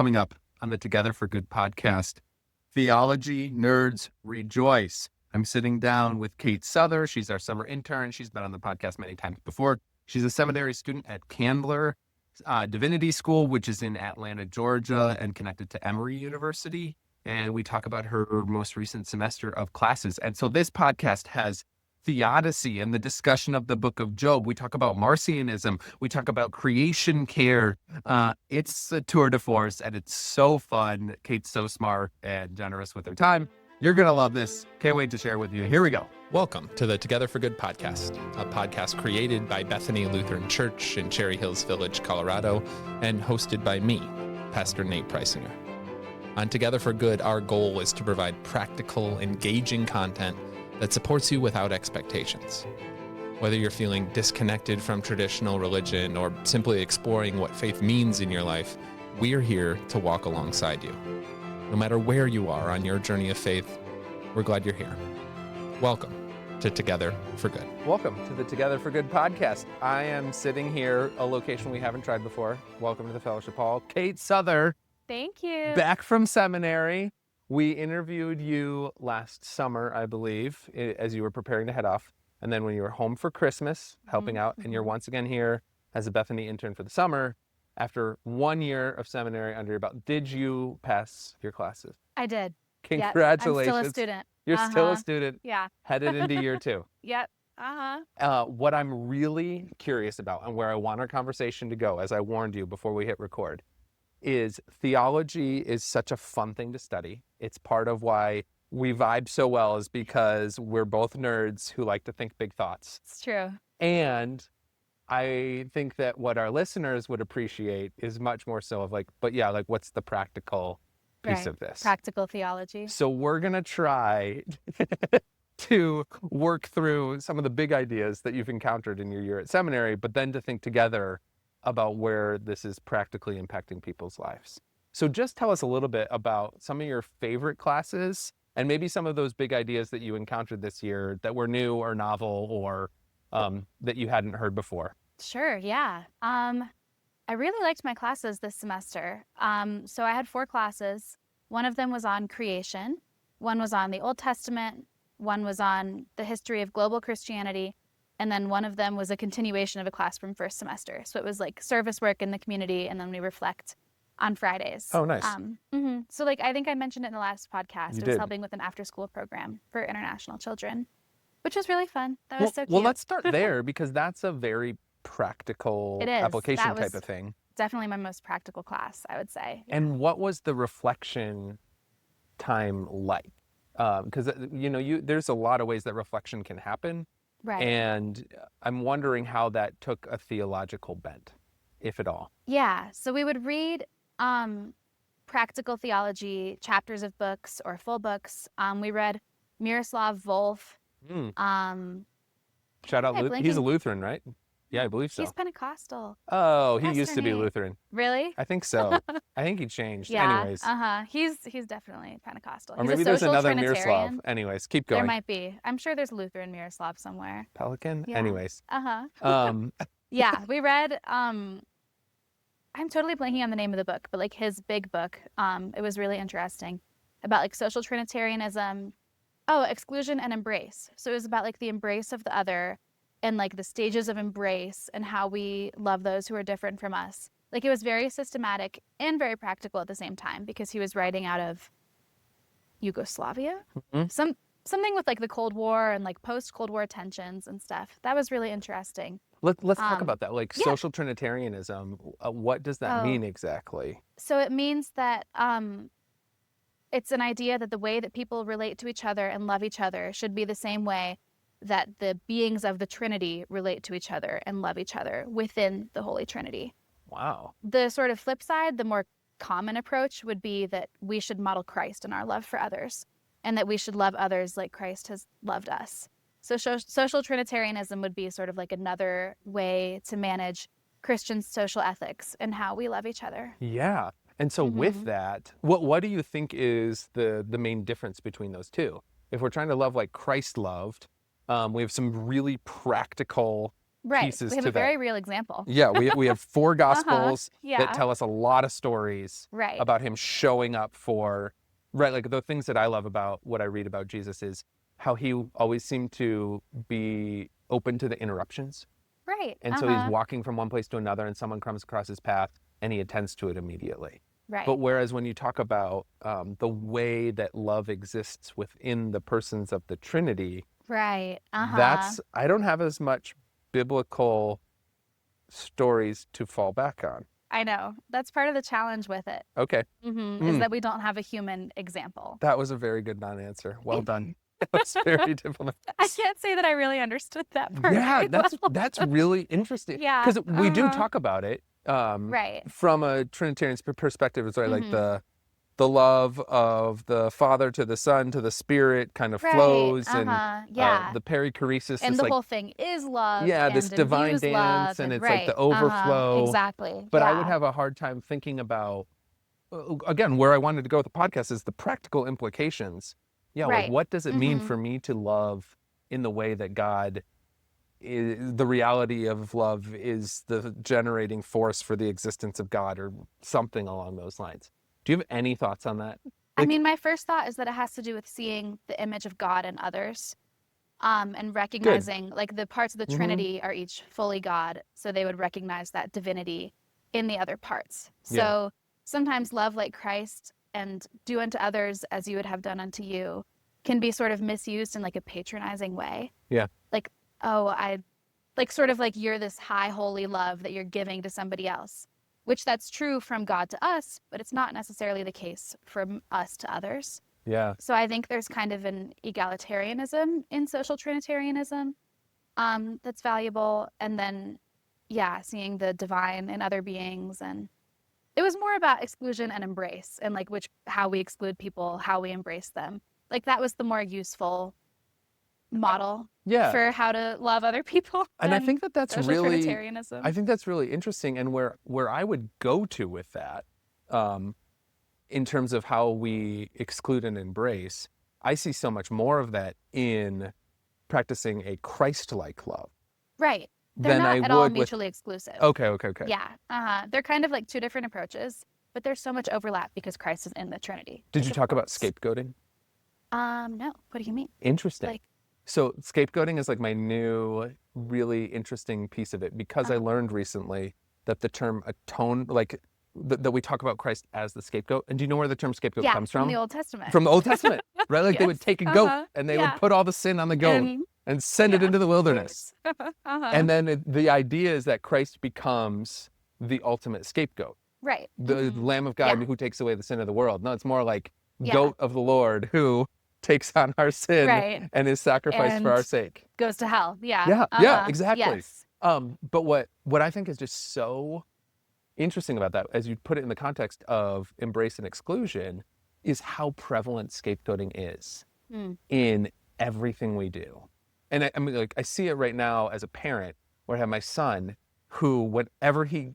Coming up on the Together for Good podcast, Theology Nerds Rejoice. I'm sitting down with Kate Souther. She's our summer intern. She's been on the podcast many times before. She's a seminary student at Candler Divinity School, which is in Atlanta, Georgia, and connected to Emory University. And we talk about her most recent semester of classes. And so this podcast has theodicy and the discussion of the book of Job. We talk about Marcionism. We talk about creation care. It's a tour de force, and it's so fun. Kate's so smart and generous with her time. You're going to love this. Can't wait to share with you. Here we go. Welcome to the Together for Good podcast, a podcast created by Bethany Lutheran Church in Cherry Hills Village, Colorado, and hosted by me, Pastor Nate Preisinger. On Together for Good, our goal is to provide practical, engaging content that supports you without expectations. Whether you're feeling disconnected from traditional religion or simply exploring what faith means in your life, we're here to walk alongside you. No matter where you are on your journey of faith, we're glad you're here. Welcome to Together for Good. Welcome to the Together for Good podcast. I am sitting here, a location we haven't tried before. Welcome to the Fellowship Hall. Kate Souther. Thank you. Back from seminary. We interviewed you last summer, I believe, as you were preparing to head off. And then when you were home for Christmas, helping out, and you're once again here as a Bethany intern for the summer, after 1 year of seminary under your belt. Did you pass your classes? I did. Congratulations. Yep. I'm still a student. You're still a student. Yeah. Headed into year 2. Yep. What I'm really curious about and where I want our conversation to go, as I warned you before we hit record, is theology is such a fun thing to study. It's part of why we vibe so well, is because we're both nerds who like to think big thoughts. It's true. And I think that what our listeners would appreciate is much more so of what's the practical piece of this? Practical theology. So we're going to try to work through some of the big ideas that you've encountered in your year at seminary, but then to think together about where this is practically impacting people's lives. So just tell us a little bit about some of your favorite classes and maybe some of those big ideas that you encountered this year that were new or novel or that you hadn't heard before. Sure, yeah. I really liked my classes this semester. So I had 4 classes. One of them was on creation. One was on the Old Testament. One was on the history of global Christianity. And then one of them was a continuation of a class from first semester. So it was like service work in the community, and then we reflect on Fridays. Oh, nice. So I think I mentioned it in the last podcast. You I was did. helping with an after-school program for international children, which was really fun. That was so cute. Well, let's start there because that's a very practical application type of thing. Definitely my most practical class, I would say. And what was the reflection time like? Because there's a lot of ways that reflection can happen. Right. And I'm wondering how that took a theological bent, if at all. Yeah. So we would read practical theology, chapters of books or full books. We read Miroslav Volf. Shout out, he's a Lutheran, right? Yeah, I believe so. He's Pentecostal. Oh, he Pastor used to be Nate. Lutheran. Really? I think so. I think he changed. Yeah. Anyways. He's definitely Pentecostal. Or He's maybe a there's social another Trinitarian. Miroslav. Anyways, keep going. There might be. I'm sure there's Lutheran Miroslav somewhere. Pelican? Yeah. Anyways. Yeah, we read, I'm totally blanking on the name of the book, but his big book, it was really interesting about social Trinitarianism. Oh, exclusion and embrace. So it was about the embrace of the other and the stages of embrace and how we love those who are different from us. It was very systematic and very practical at the same time because he was writing out of Yugoslavia. Something with the Cold War and post-Cold War tensions and stuff. That was really interesting. Let's talk about that. Social Trinitarianism, what does that mean exactly? So it means that it's an idea that the way that people relate to each other and love each other should be the same way that the beings of the Trinity relate to each other and love each other within the Holy Trinity. Wow. The sort of flip side, the more common approach would be that we should model Christ in our love for others and that we should love others like Christ has loved us. So social Trinitarianism would be sort of another way to manage Christian social ethics and how we love each other. Yeah. And so with that, what do you think is the main difference between those two? If we're trying to love like Christ loved, we have some really practical Right. pieces We have to a that. very real example. Yeah, we have 4 gospels that Yeah. tell us a lot of stories Right. about him showing up for, right, like the things that I love about what I read about Jesus is how he always seemed to be open to the interruptions. Right. And so he's walking from one place to another and someone comes across his path and he attends to it immediately. Right. But whereas when you talk about the way that love exists within the persons of the Trinity, Right. I don't have as much biblical stories to fall back on. I know. That's part of the challenge with it. Okay. Is that we don't have a human example. That was a very good non-answer. Well done. That was very diplomatic. I can't say that I really understood that part. Yeah, very well. that's really interesting. Yeah, Because we do talk about it Right. from a Trinitarian perspective. It's like the love of the Father to the Son to the Spirit kind of Right. flows, and Yeah. the perichoresis. And is the like, whole thing is love. yeah, and this divine imbues dance, love, and it's right. like the overflow. Exactly. But I yeah. would have a hard time thinking about, again, where I wanted to go with the podcast is the practical implications. Yeah, like Right. what does it mean for me to love in the way that God is, the reality of love is the generating force for the existence of God, or something along those lines. Do you have any thoughts on that? I mean, my first thought is that it has to do with seeing the image of God in others, and recognizing like the parts of the Trinity are each fully God, so they would recognize that divinity in the other parts. So sometimes love like Christ and do unto others as you would have done unto you can be sort of misused in like a patronizing way. Yeah. Like, oh, like sort of like you're this high holy love that you're giving to somebody else, which that's true from God to us, but it's not necessarily the case from us to others. Yeah. So I think there's kind of an egalitarianism in social Trinitarianism that's valuable. And then, yeah, seeing the divine in other beings. And it was more about exclusion and embrace, and like how we exclude people, how we embrace them. Like that was the more useful model for how to love other people. And I think that's really, Trinitarianism. I think that's really interesting. And where I would go to with that, in terms of how we exclude and embrace, I see so much more of that in practicing a Christ-like love. Right. They're not at all mutually exclusive. Okay. Yeah. They're kind of like two different approaches, but there's so much overlap because Christ is in the Trinity. Did you talk about scapegoating? No. What do you mean? Interesting. Like, so scapegoating is like my new, really interesting piece of it, because I learned recently that the term atone, like that we talk about Christ as the scapegoat. And do you know where the term scapegoat comes from? From the Old Testament. From the Old Testament, right? Like they would take a goat and they would put all the sin on the goat and send it into the wilderness. And then the idea is that Christ becomes the ultimate scapegoat. Right. The Lamb of God who takes away the sin of the world. No, it's more like goat of the Lord who takes on our sin and is sacrificed for our sake. Goes to hell. Yeah. Yeah, exactly. Yes. But what I think is just so interesting about that, as you put it in the context of embrace and exclusion, is how prevalent scapegoating is in everything we do. And I mean, like, I see it right now as a parent, where I have my son who, whenever he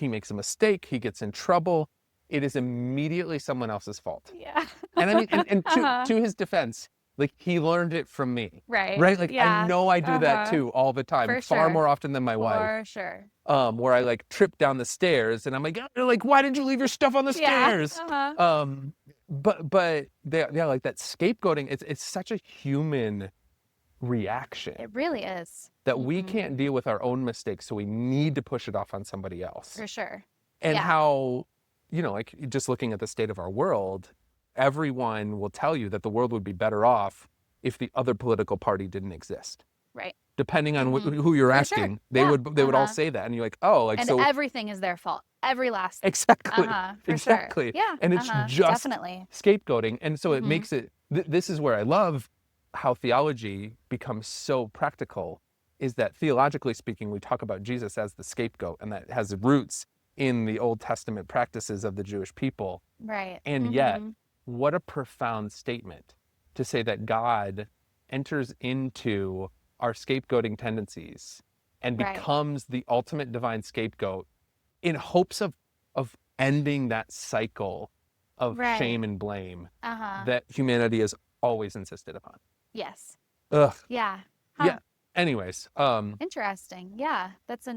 makes a mistake, he gets in trouble, it is immediately someone else's fault. Yeah. And I mean, and to his defense, like, he learned it from me. Right. Like, I know I do that too all the time, far more often than my wife. For sure. Where I like trip down the stairs and I'm like, why did you leave your stuff on the stairs? But like that scapegoating, it's such a human reaction. It really is. That we can't deal with our own mistakes, so we need to push it off on somebody else. For sure. And how, like, just looking at the state of our world, everyone will tell you that the world would be better off if the other political party didn't exist. Right. Depending on who you're asking, they would all say that, and you're like, oh, like, and so everything is their fault. Every last thing. Exactly. Exactly. Sure. Yeah. And it's just definitely scapegoating, and so it makes it. This is where I love how theology becomes so practical. Is that theologically speaking, we talk about Jesus as the scapegoat, and that has roots in the Old Testament practices of the Jewish people. Right. And yet, what a profound statement to say that God enters into our scapegoating tendencies and becomes the ultimate divine scapegoat in hopes of ending that cycle of shame and blame that humanity has always insisted upon. Yes. Ugh. Yeah. Yeah. Anyways, Interesting. Yeah, that's a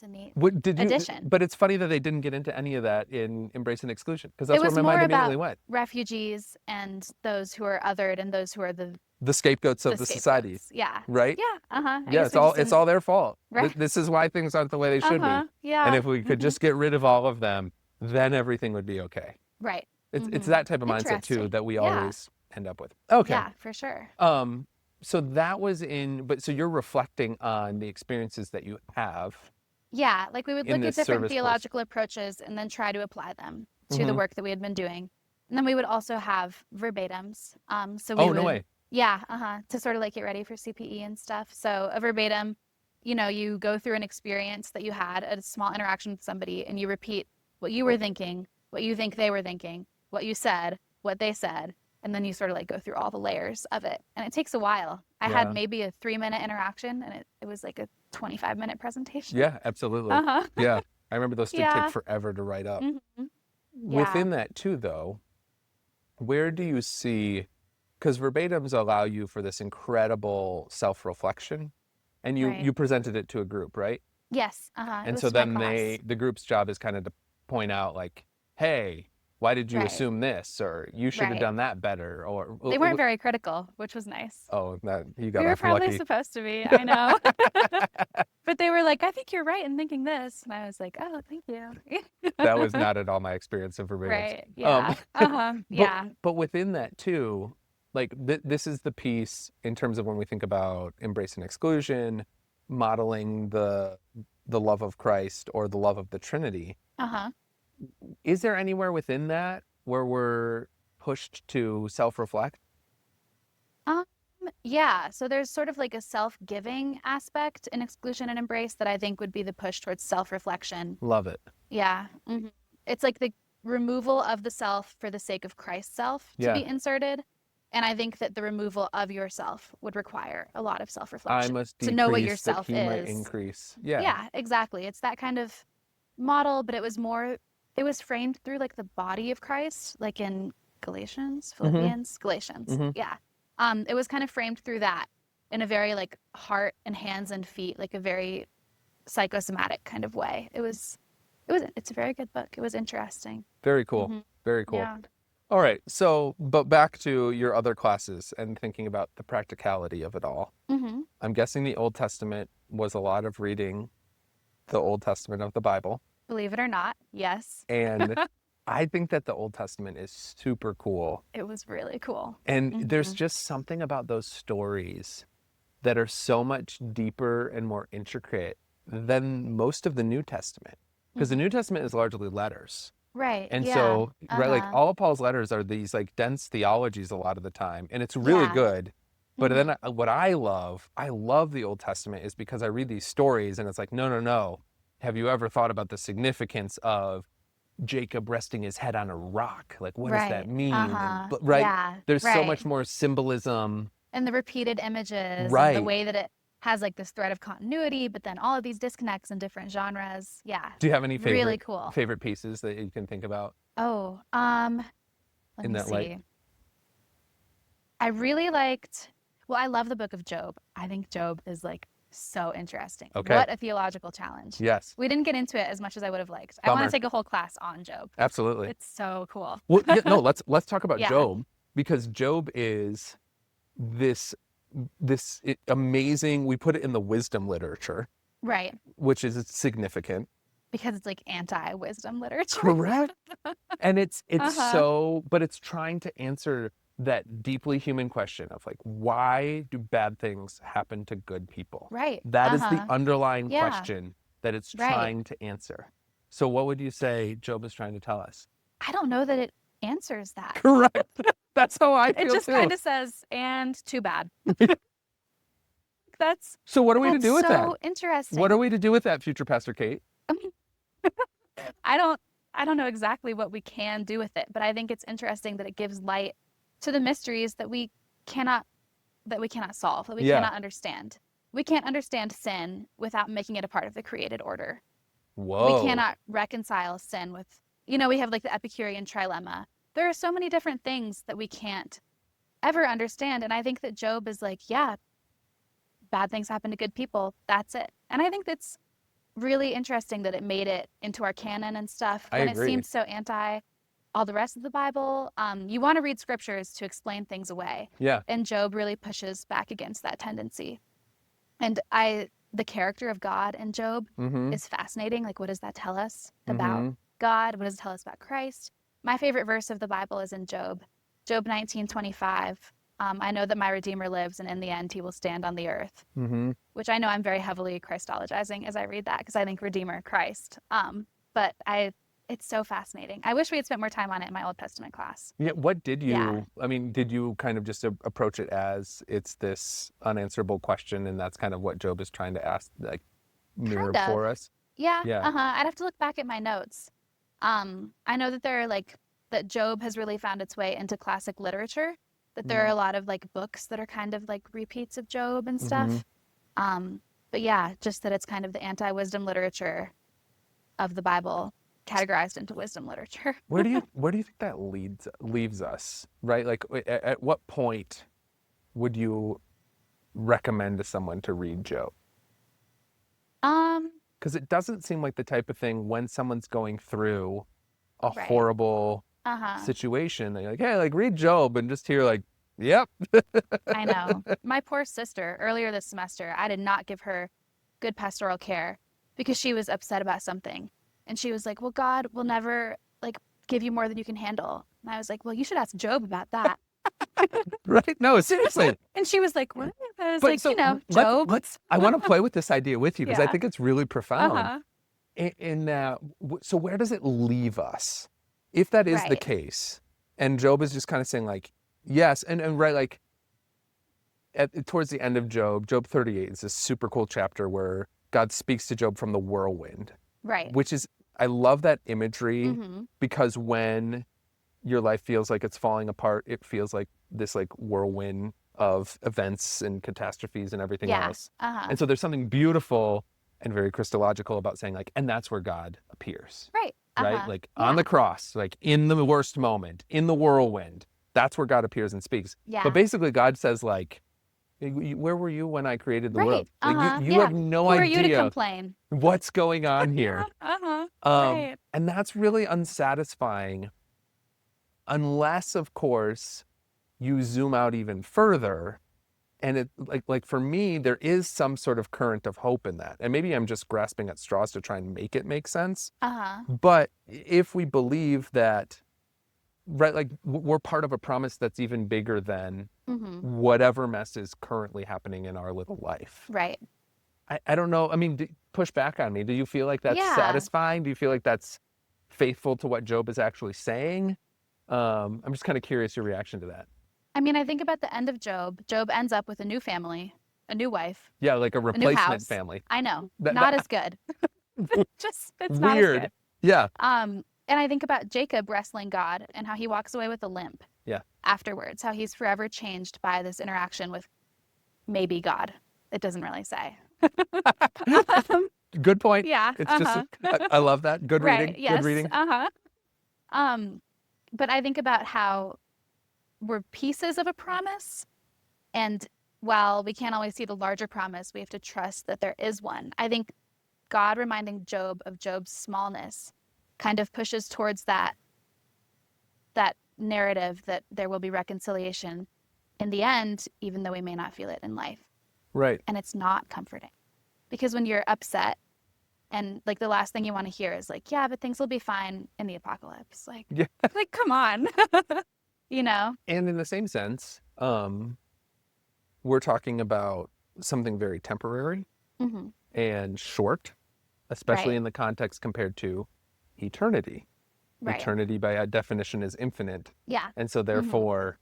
neat what did you? addition. But it's funny that they didn't get into any of that in Embrace and Exclusion, because that's It where was my more mind about immediately went. refugees and those who are othered and those who are the The scapegoats of the society, scapegoats. Yeah. right? Yeah. I Yeah, guess it's we all just it's didn't. all their fault. Right. This is why things aren't the way they should be. Yeah. And if we could just get rid of all of them, then everything would be okay. Right. It's that type of mindset too Interesting. that we Yeah. always end up with. Okay. Yeah, for sure. So that was but so you're reflecting on the experiences that you have. Yeah, like we would in look at this different service course. theological approaches and then try to apply them to the Mhm. work that we had been doing. And then we would also have verbatims. So we Oh, would, no way. yeah, to sort of like get ready for CPE and stuff. So a verbatim, you go through an experience that you had, a small interaction with somebody, and you repeat what you were thinking, what you think they were thinking, what you said, what they said, and then you sort of like go through all the layers of it. And it takes a while. I Yeah. had maybe a 3-minute interaction, and it was like a 25-minute presentation. Yeah, absolutely. Yeah. I remember those did Yeah. take forever to write up. Mhm. Within that too, though, where do you see, because verbatims allow you for this incredible self-reflection, and you Right. presented it to a group, right? Yes. It And was so to my then class. the group's job is kind of to point out like, hey, why did you Right. assume this? Or you should have Right. done that better. Or They weren't very critical, which was nice. oh, that you We got were off probably lucky. supposed to be, I know. But they were like, I think you're right in thinking this. And I was like, oh, thank you. That was not at all my experience of verbatims. Right. Yeah. Yeah. But within that too, like this is the piece in terms of when we think about embrace and exclusion, modeling the love of Christ or the love of the Trinity. Is there anywhere within that where we're pushed to self-reflect? Yeah. So there's sort of like a self-giving aspect in exclusion and embrace that I think would be the push towards self-reflection. Love it. Yeah. It's like the removal of the self for the sake of Christ's self to Yeah. be inserted. And I think that the removal of yourself would require a lot of I self-reflection must to know what decrease that yourself he might is. increase. Yeah. Yeah, exactly. It's that kind of model, but it was framed through like the body of Christ, like in Galatians. Yeah. It was kind of framed through that in a very like heart and hands and feet, like a very psychosomatic kind of way. It's a very good book. It was interesting. Very cool. Very cool. Yeah. All right. So, but back to your other classes and thinking about the practicality of it all. I'm guessing the Old Testament was a lot of reading the Old Testament of the Bible. Believe it or not, yes. And I think that the Old Testament is super cool. It was really cool. And there's just something about those stories that are so much deeper and more intricate than most of the New Testament. Because the New Testament is largely letters. Right. And yeah. so, right, like Uh-huh. all of Paul's letters are these like dense theologies a lot of the time. And it's really Yeah. good. But then what I love the Old Testament is because I read these stories and it's like, no. Have you ever thought about the significance of Jacob resting his head on a rock? Like, what does that mean? And, right? Yeah. There's so right. much more symbolism. And the repeated images, Right. and the way that it has like this thread of continuity, but then all of these disconnects in different genres. Yeah. Do you have any Really cool. favorite pieces that you can think about? Oh, In let me that see. light? I really liked, well, I love the book of Job. I think Job is like so interesting. Okay. What a theological challenge. Yes, We didn't get into it as much as I would have liked. I Bummer. want to take a whole class on Job. absolutely. It's so cool. Well, yeah, no, let's talk about Yeah. Job, because Job is this amazing, we put it in the wisdom literature, Right. which is significant. Because it's like anti-wisdom literature. Correct. And it's Uh-huh. but it's trying to answer that deeply human question of like, why do bad things happen to good people? Right. That is the Uh-huh. underlying Yeah. question that it's Right. trying to answer. So what would you say Job is trying to tell us? I don't know that it answers that. Correct. That's how I feel It just too. kind of says, and too bad. That's So what are we to do with that? so interesting. What are we to do with that, future Pastor Kate? I don't know exactly what we can do with it, but I think it's interesting that it gives light to the mysteries that we cannot solve, that we Yeah. cannot understand. We can't understand sin without making it a part of the created order. Whoa. We cannot reconcile sin with, we have like the Epicurean trilemma. There are so many different things that we can't ever understand. And I think that Job is like, yeah, bad things happen to good people. That's it. And I think that's really interesting that it made it into our canon and stuff I when agree. it seemed so anti all the rest of the Bible. You want to read scriptures to explain things away. Yeah. And Job really pushes back against that tendency. And the character of God in Job Mm-hmm. is fascinating. Like, what does that tell us about Mm-hmm. God? What does it tell us about Christ? My favorite verse of the Bible is in Job 19:25. I know that my Redeemer lives, and in the end, he will stand on the earth. Mm-hmm. Which I know I'm very heavily Christologizing as I read that, because I think Redeemer, Christ. But it's so fascinating. I wish we had spent more time on it in my Old Testament class. Yeah. What did you, Yeah. I mean, did you kind of just approach it as it's this unanswerable question, and that's kind of what Job is trying to ask, like, mirror Kind of. for us? Yeah. Yeah. I'd have to look back at my notes. I know that that Job has really found its way into classic literature, that there are a lot of like books that are kind of like repeats of Job and stuff. But yeah, just that it's kind of the anti-wisdom literature of the Bible categorized into wisdom literature. Where do you think that leaves us, right? Like, at what point would you recommend to someone to read Job? Because it doesn't seem like the type of thing when someone's going through a Right. horrible situation that you're like, hey, like, read Job, and just hear like, yep. I know. My poor sister, earlier this semester, I did not give her good pastoral care because she was upset about something. And she was like, well, God will never like give you more than you can handle. And I was like, well, you should ask Job about that. Right? No, seriously. And she was like, what? I was But like, so Job. I want to play with this idea with you, because I Yeah. think it's really profound. Uh-huh. In that, so where does it leave us? If that is the Right. case, and Job is just kind of saying like, yes, and right, like, towards the end of Job 38 is this super cool chapter where God speaks to Job from the whirlwind, Right. which is, I love that imagery, Mm-hmm. because when your life feels like it's falling apart, it feels like this like whirlwind of events and catastrophes and everything Yeah. else. Uh-huh. And so there's something beautiful and very Christological about saying like, and that's where God appears, Right. right? Like on the cross, like in the worst moment, in the whirlwind, that's where God appears and speaks. Yeah. But basically God says like, where were you when I created the world? Right. Like, you have no Who are you to idea complain? what's going on here. Right. And that's really unsatisfying, unless, of course, you zoom out even further. And it like for me, there is some sort of current of hope in that. And maybe I'm just grasping at straws to try and make it make sense. But if we believe that, right, like we're part of a promise that's even bigger than whatever mess is currently happening in our little life. Right. I don't know. I mean, push back on me. Do you feel like that's satisfying? Do you feel like that's faithful to what Job is actually saying? I'm just kind of curious your reaction to that. I mean, I think about the end of Job. Job ends up with a new family, a new wife. Yeah, like a new replacement house. family. I know. Not as good. It's Weird. not as good. Yeah. And I think about Jacob wrestling God and how he walks away with a limp. Yeah. Afterwards, how he's forever changed by this interaction with maybe God. It doesn't really say. Good point. Yeah. It's just, I love that. Good Right. reading. Yes. Good reading. But I think about how we're pieces of a promise. And while we can't always see the larger promise, we have to trust that there is one. I think God reminding Job of Job's smallness kind of pushes towards that narrative that there will be reconciliation in the end, even though we may not feel it in life. Right. And it's not comforting, because when you're upset and like the last thing you want to hear is like, yeah, but things will be fine in the apocalypse. Like, Yeah. like, come on, you know? And in the same sense, we're talking about something very temporary and short, especially Right. in the context compared to eternity. Right. Eternity by definition is infinite. Yeah. And so therefore,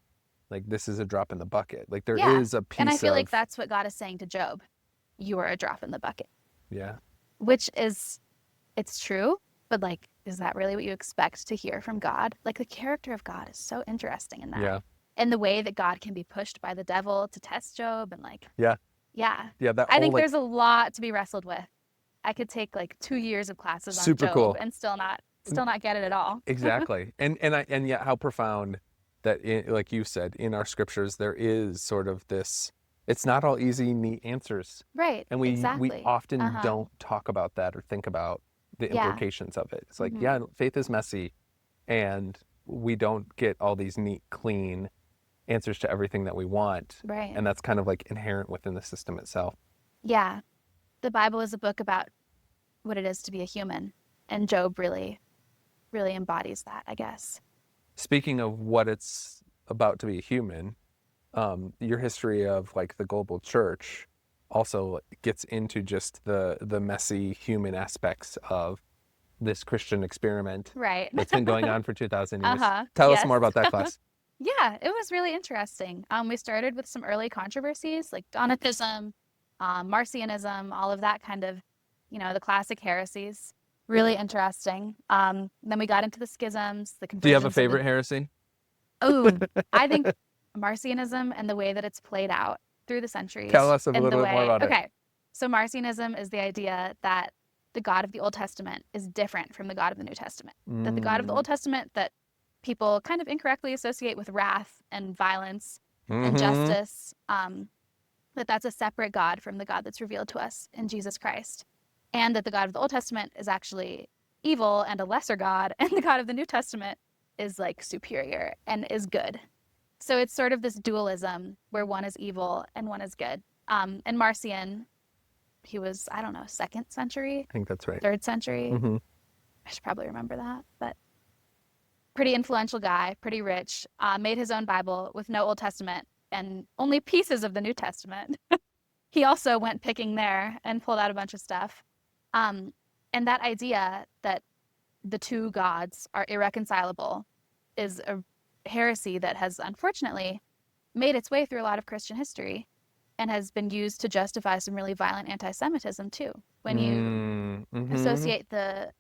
like, this is a drop in the bucket. Like, there Yeah. is a piece And I feel of, like that's what God is saying to Job. You are a drop in the bucket, yeah. which is, it's true, but like, is that really what you expect to hear from God? Like, the character of God is so interesting in that. Yeah. And the way that God can be pushed by the devil to test Job and like, Yeah. yeah. Yeah. That I whole, think like, there's a lot to be wrestled with. I could take like 2 years of classes on Super Job cool. and still not get it at all. Exactly. and yet how profound that, like you said, in our scriptures, there is sort of this It's not all easy, neat answers. Right. And we Exactly. often don't talk about that or think about the Yeah. implications of it. It's like, Mhm. yeah, faith is messy, and we don't get all these neat, clean answers to everything that we want. Right. And that's kind of like inherent within the system itself. Yeah. The Bible is a book about what it is to be a human. And Job really, really embodies that, I guess. Speaking of what it's about to be a human, your history of like the global church also gets into just the messy human aspects of this Christian experiment Right. that's been going on for 2,000 years. Uh-huh. Tell us Yes. more about that class. Yeah, it was really interesting. We started with some early controversies like Donatism, Marcionism, all of that kind of, the classic heresies. Really interesting. Then we got into the schisms, the conversions. Do you have a favorite heresy? Oh, I think Marcionism and the way that it's played out through the centuries. Tell us a and little the bit more way, about it. Okay, so Marcionism is the idea that the God of the Old Testament is different from the God of the New Testament. That the God of the Old Testament that people kind of incorrectly associate with wrath and violence and justice, that's a separate God from the God that's revealed to us in Jesus Christ. And that the God of the Old Testament is actually evil and a lesser God, and the God of the New Testament is like superior and is good. So it's sort of this dualism where one is evil and one is good. And Marcion, he was, I don't know, 2nd century? I think that's right. 3rd century? Mm-hmm. I should probably remember that, but pretty influential guy, pretty rich, made his own Bible with no Old Testament and only pieces of the New Testament. He also went picking there and pulled out a bunch of stuff. And that idea that the two gods are irreconcilable is a heresy that has unfortunately made its way through a lot of Christian history and has been used to justify some really violent anti-Semitism too. When you associate the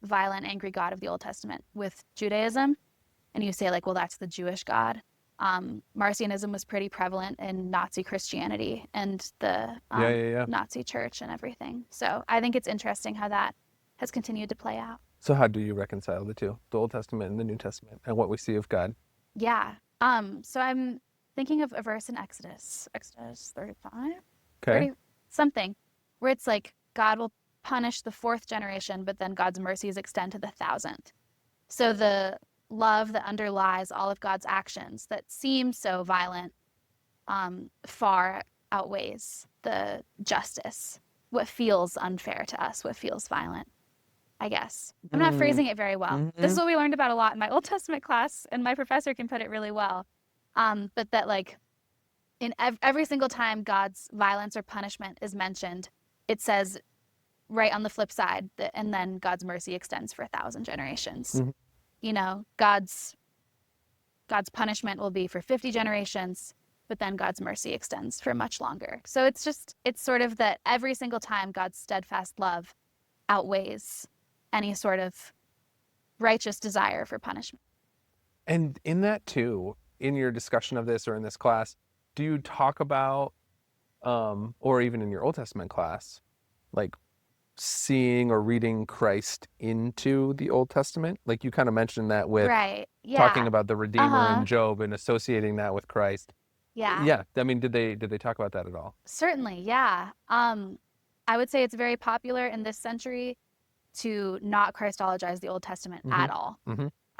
violent, angry God of the Old Testament with Judaism, and you say like, well, that's the Jewish God. Marcionism was pretty prevalent in Nazi Christianity and the Nazi church and everything. So I think it's interesting how that has continued to play out. So how do you reconcile the two, the Old Testament and the New Testament, and what we see of God? Yeah. So I'm thinking of a verse in Exodus 35, Okay. 30, something, where it's like God will punish the 4th generation, but then God's mercies extend to the 1,000th. So the love that underlies all of God's actions that seem so violent far outweighs the justice, what feels unfair to us, what feels violent, I guess. I'm not phrasing it very well. This is what we learned about a lot in my Old Testament class, and my professor can put it really well. But that like in every single time God's violence or punishment is mentioned, it says right on the flip side that, and then God's mercy extends for 1,000 generations. God's punishment will be for 50 generations, but then God's mercy extends for much longer. So it's sort of that every single time God's steadfast love outweighs any sort of righteous desire for punishment. And in that too, in your discussion of this or in this class, do you talk about, or even in your Old Testament class, like seeing or reading Christ into the Old Testament? Like you kind of mentioned that with talking about the Redeemer in Job and associating that with Christ. Yeah. I mean, did they talk about that at all? Certainly, yeah. I would say it's very popular in this century to not Christologize the Old Testament at all.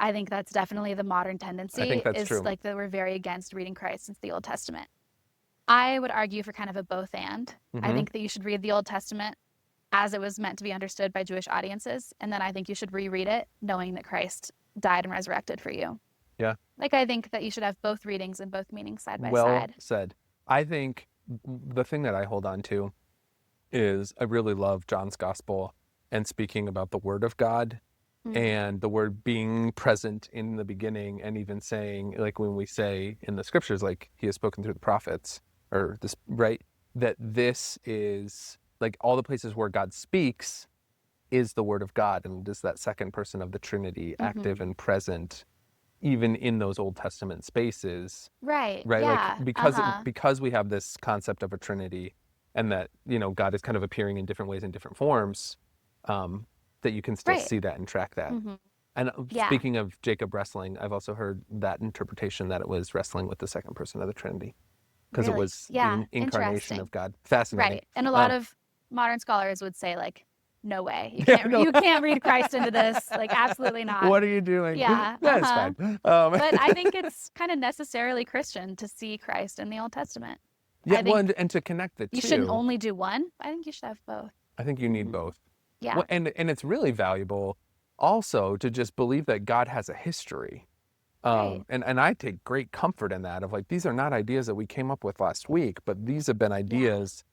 I think that's definitely the modern tendency. I think that's true. Like that we're very against reading Christ into the Old Testament. I would argue for kind of a both and. I think that you should read the Old Testament as it was meant to be understood by Jewish audiences, and then I think you should reread it knowing that Christ died and resurrected for you. Yeah. Like I think that you should have both readings and both meanings side by side. Well said. I think the thing that I hold on to is I really love John's Gospel and speaking about the Word of God and the Word being present in the beginning, and even saying, like when we say in the scriptures, like he has spoken through the prophets, or this, right? That this is like all the places where God speaks is the Word of God, and it is that second person of the Trinity active and present even in those Old Testament spaces. Right. Yeah. Like because we have this concept of a Trinity, and that, God is kind of appearing in different ways in different forms, that you can still see that and track that. And speaking of Jacob wrestling, I've also heard that interpretation that it was wrestling with the second person of the Trinity. because it Really? was Yeah, the incarnation interesting. of God. Fascinating. Right. And a lot of modern scholars would say, like, no way. You Yeah, can't no. you can't read Christ into this. Like, absolutely not. What are you doing? Yeah. That's Uh-huh. fine. But I think it's kind of necessarily Christian to see Christ in the Old Testament. yeah, I well, think and to connect the you shouldn't two, only do one. I think you should have both. I think you need Mhm. both. Yeah. Well, and it's really valuable also to just believe that God has a history. Right. And I take great comfort in that of like, these are not ideas that we came up with last week, but these have been ideas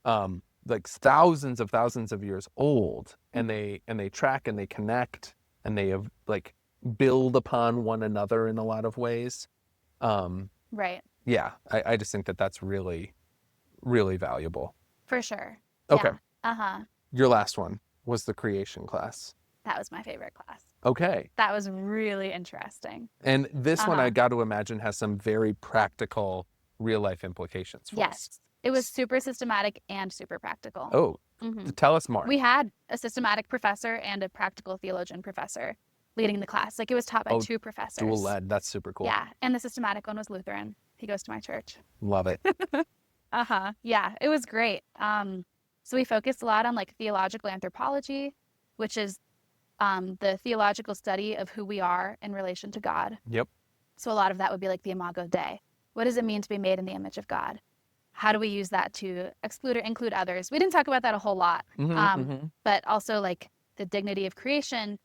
like thousands of years old, and they track and they connect and they have like build upon one another in a lot of ways. Right. Yeah, I just think that that's really, really valuable. For sure. Okay. Yeah. Uh-huh. Your last one was the creation class. That was my favorite class. Okay. That was really interesting. And this one, I Uh-huh. got to imagine, has some very practical real life implications for us. Yes. It was super systematic and super practical. Oh, Mhm. tell us more. We had a systematic professor and a practical theologian professor leading the class. Like, it was taught by two professors. Dual ed. That's super cool. Yeah. And the systematic one was Lutheran. He goes to my church. Love it. Uh-huh. Yeah, it was great. So we focused a lot on like theological anthropology, which is the theological study of who we are in relation to God. Yep. So a lot of that would be like the Imago Dei. What does it mean to be made in the image of God? How do we use that to exclude or include others? We didn't talk about that a whole lot, but also like the dignity of creation.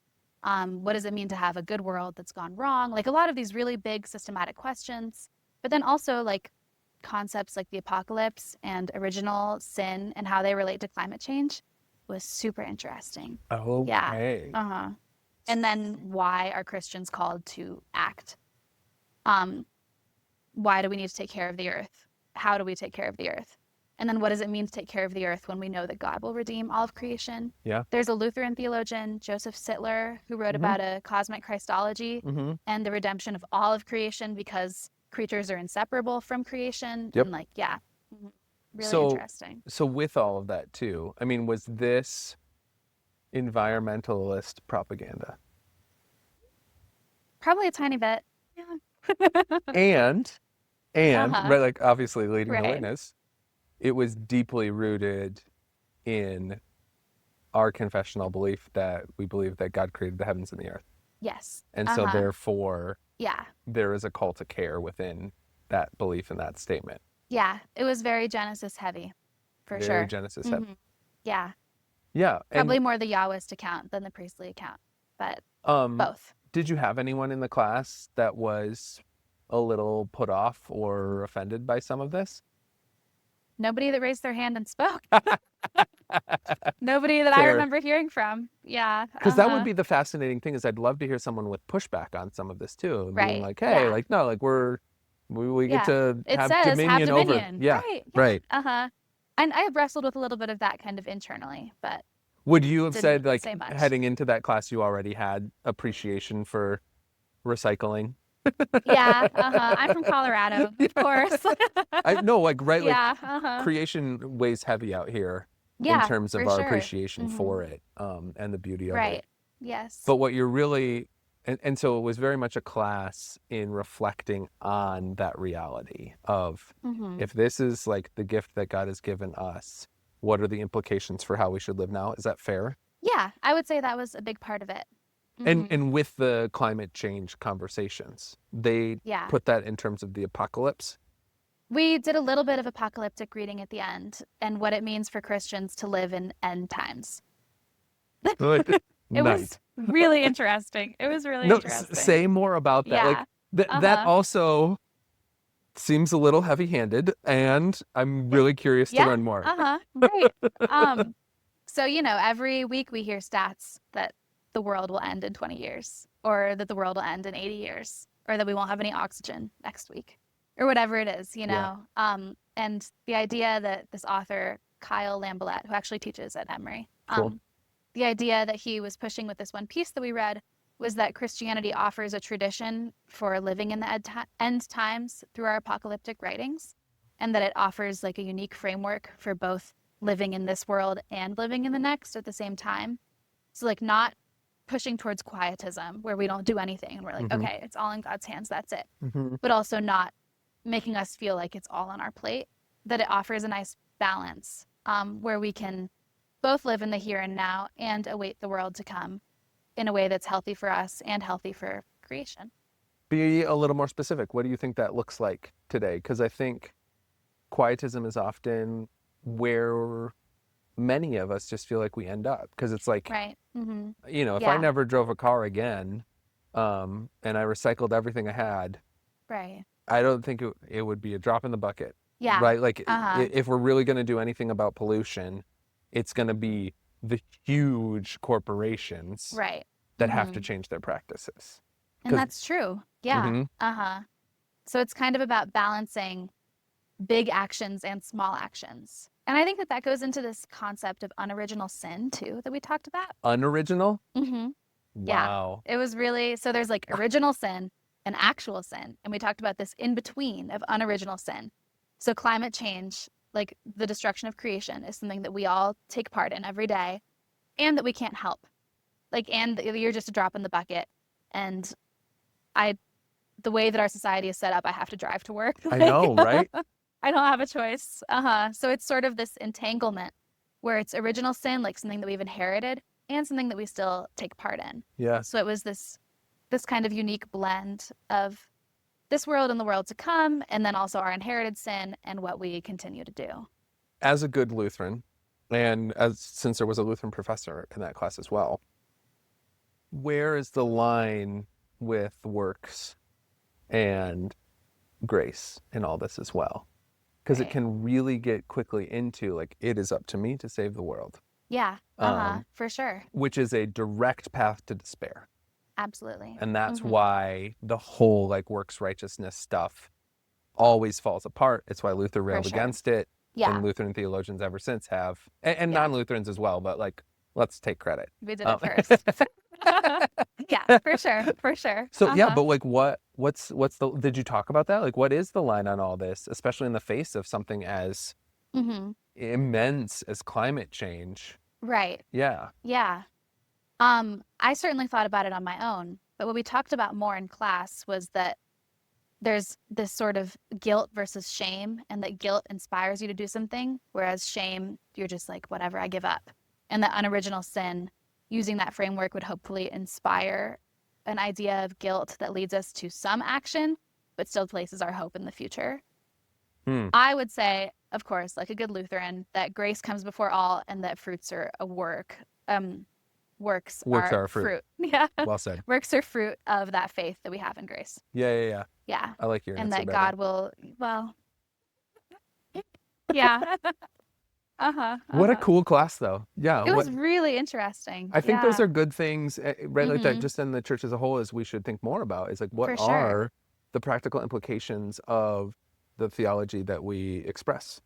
What does it mean to have a good world that's gone wrong? Like a lot of these really big systematic questions, but then also like concepts like the apocalypse and original sin and how they relate to climate change was super interesting. Okay. Yeah. Uh-huh. And then why are Christians called to act? Why do we need to take care of the earth? How do we take care of the earth? And then what does it mean to take care of the earth when we know that God will redeem all of creation? Yeah. There's a Lutheran theologian, Joseph Sittler, who wrote about a cosmic Christology and the redemption of all of creation because creatures are inseparable from creation. Yep. And like, yeah, really interesting. So with all of that too, I mean, was this environmentalist propaganda? Probably a tiny bit. Yeah. and right, like obviously leading the Right. witness, it was deeply rooted in our confessional belief that we believe that God created the heavens and the earth. Yes. And so therefore, yeah, there is a call to care within that belief and that statement. yeah, it was very Genesis heavy, for Very sure. Genesis heavy. Yeah, Yeah. probably more the Yahwist account than the priestly account, but both. Did you have anyone in the class that was a little put off or offended by some of this? Nobody that raised their hand and spoke. Nobody that I Fair. remember hearing from. Yeah. Because that would be the fascinating thing, is I'd love to hear someone with pushback on some of this too. Being Right. like, hey, Yeah. like, no, like we get to It have says dominion have over. dominion. Yeah. Right. Right. And I have wrestled with a little bit of that kind of internally, but Would you have Didn't said, like, say much. heading into that class, you already had appreciation for recycling? yeah. I'm from Colorado, of course. I know, like, right, like, yeah. creation weighs heavy out here Yeah. in terms of for our sure. appreciation for it, and the beauty of Right. it. Yes. But what you're really, and so it was very much a class in reflecting on that reality of, if this is like the gift that God has given us, what are the implications for how we should live now? Is that fair? Yeah, I would say that was a big part of it. And with the climate change conversations, they Yeah. put that in terms of the apocalypse. We did a little bit of apocalyptic reading at the end and what it means for Christians to live in end times. Good. It was really interesting. It was really interesting. Say more about that. Yeah. Like that also seems a little heavy-handed, and I'm really curious to learn more. Right. So, every week we hear stats that the world will end in 20 years, or that the world will end in 80 years, or that we won't have any oxygen next week, or whatever it is, Yeah. And the idea that this author, Kyle Lambelet, who actually teaches at Emory, Cool. the idea that he was pushing with this one piece that we read was that Christianity offers a tradition for living in the end times through our apocalyptic writings, and that it offers like a unique framework for both living in this world and living in the next at the same time. So like not pushing towards quietism where we don't do anything and we're like, okay, it's all in God's hands, that's it. But also not making us feel like it's all on our plate, that it offers a nice balance where we can both live in the here and now and await the world to come in a way that's healthy for us and healthy for creation. Be a little more specific. What do you think that looks like today? Because I think quietism is often where many of us just feel like we end up. Because it's like, Right. Mm-hmm. if I never drove a car again, and I recycled everything I had, Right. I don't think it would be a drop in the bucket. Yeah. Right? Like, Uh-huh. if we're really going to do anything about pollution, it's going to be the huge corporations Right. that have to change their practices. And that's true. Yeah. Mhm. Uh-huh. So it's kind of about balancing big actions and small actions. And I think that goes into this concept of unoriginal sin too, that we talked about. Unoriginal? Mm-hmm. Wow. Yeah. It was really, so there's like original sin and actual sin. And we talked about this in between of unoriginal sin. So climate change, like the destruction of creation, is something that we all take part in every day and that we can't help. Like, and you're just a drop in the bucket. And the way that our society is set up, I have to drive to work. I know, right? I don't have a choice. So it's sort of this entanglement where it's original sin, like something that we've inherited, and something that we still take part in. Yeah. So it was this kind of unique blend of this world and the world to come, and then also our inherited sin and what we continue to do. As a good Lutheran, and since there was a Lutheran professor in that class as well, where is the line with works and grace in all this as well? Because it can really get quickly into like, it is up to me to save the world. Yeah, for sure. Which is a direct path to despair. Absolutely. And that's why the whole like works righteousness stuff always falls apart. It's why Luther railed against it. Yeah. And Lutheran theologians ever since have, and non-Lutherans as well, but like, let's take credit. We did it first. Yeah, for sure. So yeah, but like what's did you talk about that? Like what is the line on all this, especially in the face of something as immense as climate change? Right. Yeah. Yeah. I certainly thought about it on my own, but what we talked about more in class was that there's this sort of guilt versus shame, and that guilt inspires you to do something, whereas shame, you're just like, whatever, I give up. And that unoriginal sin, using that framework, would hopefully inspire an idea of guilt that leads us to some action, but still places our hope in the future. I would say, of course, like a good Lutheran, that grace comes before all, and that fruits are a work. Works are fruit. Yeah. Well said. Works are fruit of that faith that we have in grace. Yeah. Yeah. I like your answer. And that better. God will, well, yeah. What a cool class, though. Yeah. It was really interesting. I think those are good things, right? Like that, just in the church as a whole, is we should think more about is like, what are the practical implications of the theology that we express?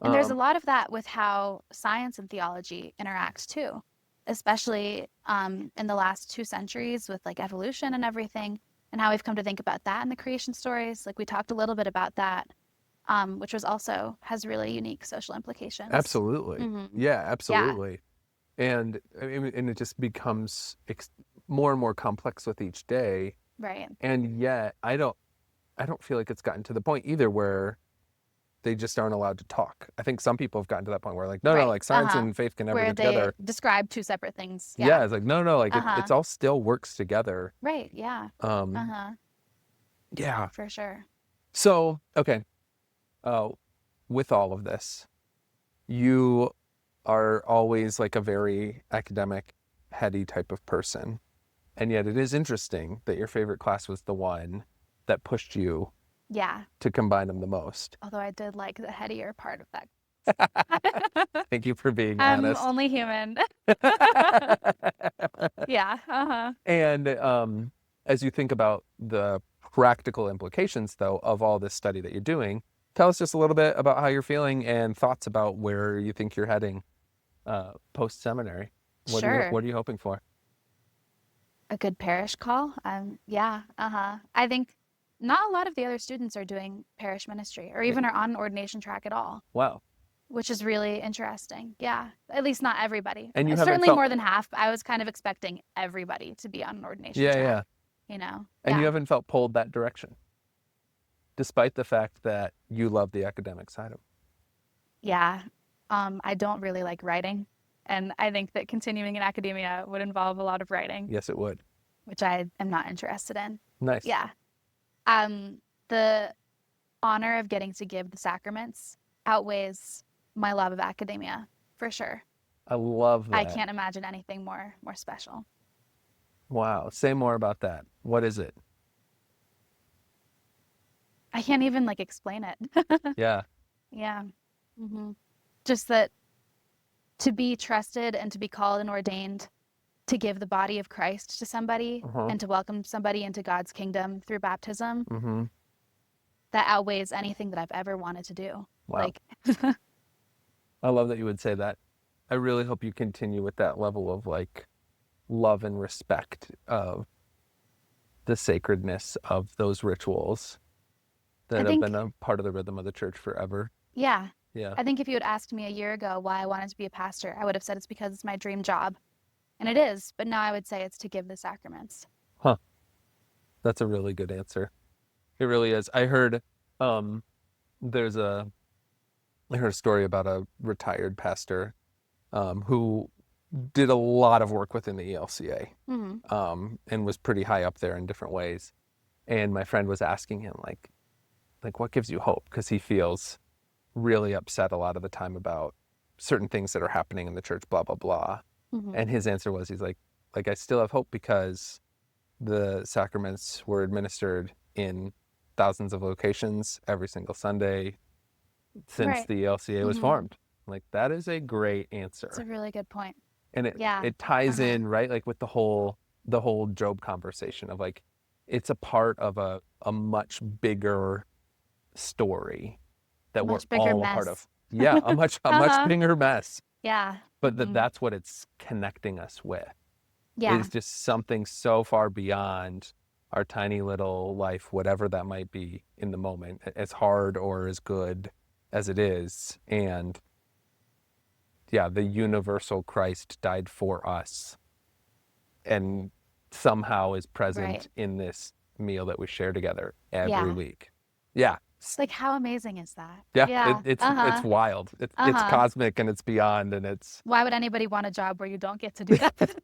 And there's a lot of that with how science and theology interact too, especially in the last 2 centuries with like evolution and everything, and how we've come to think about that in the creation stories. Like we talked a little bit about that, which was also has really unique social implications. Absolutely. Yeah, absolutely. Yeah. And it just becomes more and more complex with each day. Right. And yet I don't feel like it's gotten to the point either where they just aren't allowed to talk. I think some people have gotten to that point where like, no, like science and faith can never get together. Where they describe 2 separate things. Yeah, it's like, no, like it's all still works together. Right, yeah. Yeah. For sure. So, okay. With all of this, you are always like a very academic, heady type of person. And yet it is interesting that your favorite class was the one that pushed you to combine them the most. Although I did like the headier part of that. Thank you for being honest. I'm only human. Yeah. And as you think about the practical implications, though, of all this study that you're doing, tell us just a little bit about how you're feeling and thoughts about where you think you're heading post-seminary. What are you hoping for? A good parish call? I think not a lot of the other students are doing parish ministry or even are on an ordination track at all. Wow. Which is really interesting. Yeah. At least not everybody. And you certainly more than half. I was kind of expecting everybody to be on an ordination track. Yeah. You know? And you haven't felt pulled that direction? despite the fact that you love the academic side of it. Yeah. I don't really like writing. And I think that continuing in academia would involve a lot of writing, Yes, it would. which I am not interested in. Nice. Yeah. The honor of getting to give the sacraments outweighs my love of academia, for sure. I love that. I can't imagine anything more special. Wow. Say more about that. What is it? I can't even like explain it. Yeah. Yeah. Just that to be trusted and to be called and ordained to give the body of Christ to somebody and to welcome somebody into God's kingdom through baptism, that outweighs anything that I've ever wanted to do. Wow. I love that you would say that. I really hope you continue with that level of like love and respect of the sacredness of those rituals that have been a part of the rhythm of the church forever. Yeah. Yeah. I think if you had asked me a year ago why I wanted to be a pastor, I would have said it's because it's my dream job. And it is, but now I would say it's to give the sacraments. Huh. That's a really good answer. It really is. I heard a story about a retired pastor who did a lot of work within the ELCA and was pretty high up there in different ways. And my friend was asking him, like what gives you hope? Because he feels really upset a lot of the time about certain things that are happening in the church, blah, blah, blah. And his answer was, he's like, I still have hope because the sacraments were administered in thousands of locations every single Sunday since the ELCA was formed. Like, that is a great answer. It's a really good point. And it ties in, right? Like with the whole Job conversation of like, it's a part of a much bigger story that we're all a part of. Yeah, a much bigger mess. Yeah. But that's what it's connecting us with. Yeah. It's just something so far beyond our tiny little life, whatever that might be in the moment, as hard or as good as it is. And yeah, the universal Christ died for us and somehow is present in this meal that we share together every week. Yeah. It's like, how amazing is that? Yeah. It's wild. It's cosmic and it's beyond, and it's... Why would anybody want a job where you don't get to do that?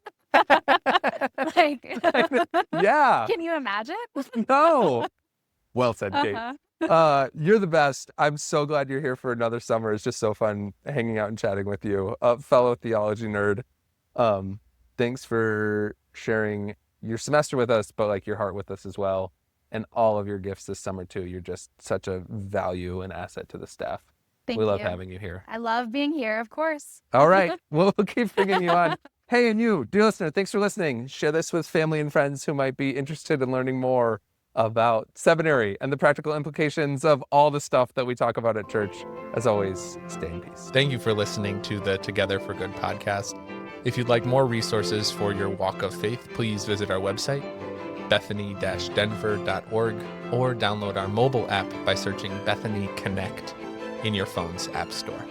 Yeah. Can you imagine? No. Well said, Kate. You're the best. I'm so glad you're here for another summer. It's just so fun hanging out and chatting with you, fellow theology nerd. Thanks for sharing your semester with us, but like your heart with us as well, and all of your gifts this summer too. You're just such a value and asset to the staff. Thank we you. love having you here. I love being here, of course. All right. We'll keep bringing you on. Hey, and you, dear listener, thanks for listening. Share this with family and friends who might be interested in learning more about seminary and the practical implications of all the stuff that we talk about at church. As always, stay in peace. Thank you for listening to the Together for Good podcast. If you'd like more resources for your walk of faith, please visit our website, bethany-denver.org, or download our mobile app by searching Bethany Connect in your phone's app store.